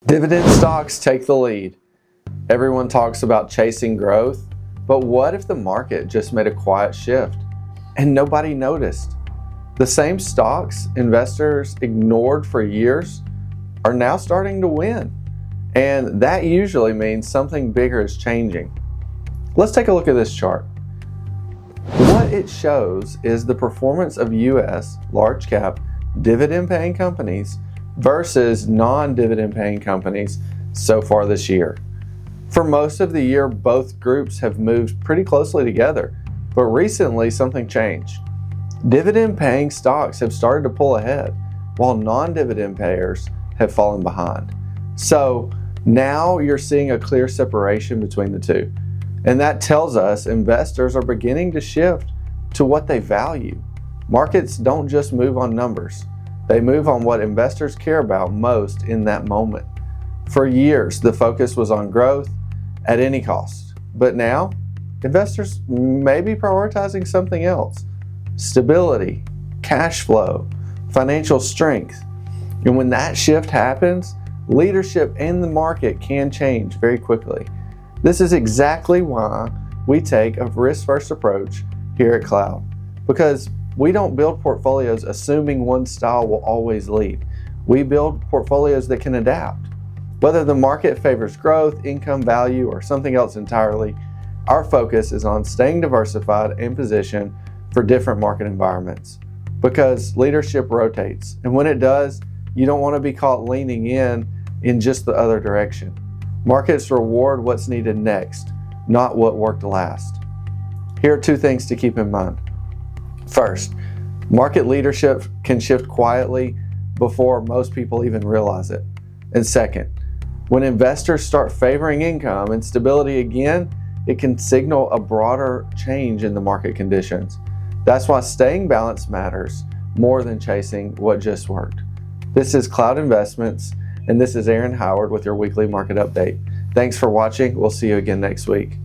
Dividend stocks take the lead. Everyone talks about chasing growth, but what if the market just made a quiet shift and nobody noticed? The same stocks investors ignored for years are now starting to win, and that usually means something bigger is changing. Let's take a look at this chart. What it shows is the performance of U.S. large cap dividend-paying companies versus non-dividend-paying companies so far this year. For most of the year, both groups have moved pretty closely together, but recently something changed. Dividend-paying stocks have started to pull ahead, while non-dividend payers have fallen behind. So now you're seeing a clear separation between the two, and that tells us investors are beginning to shift to what they value. Markets don't just move on numbers. They move on what investors care about most in that moment. For years, the focus was on growth at any cost. But now, investors may be prioritizing something else: stability, cash flow, financial strength. And when that shift happens, leadership in the market can change very quickly. This is exactly why we take a risk-first approach here at Cloud, because we don't build portfolios assuming one style will always lead. We build portfolios that can adapt. Whether the market favors growth, income, value, or something else entirely, our focus is on staying diversified and positioned for different market environments. Because leadership rotates, and when it does, you don't want to be caught leaning in just the other direction. Markets reward what's needed next, not what worked last. Here are two things to keep in mind. First, market leadership can shift quietly before most people even realize it. And second, when investors start favoring income and stability again, it can signal a broader change in the market conditions. That's why staying balanced matters more than chasing what just worked. This is Cloud Investments, and this is Aaron Howard with your weekly market update. Thanks for watching. We'll see you again next week.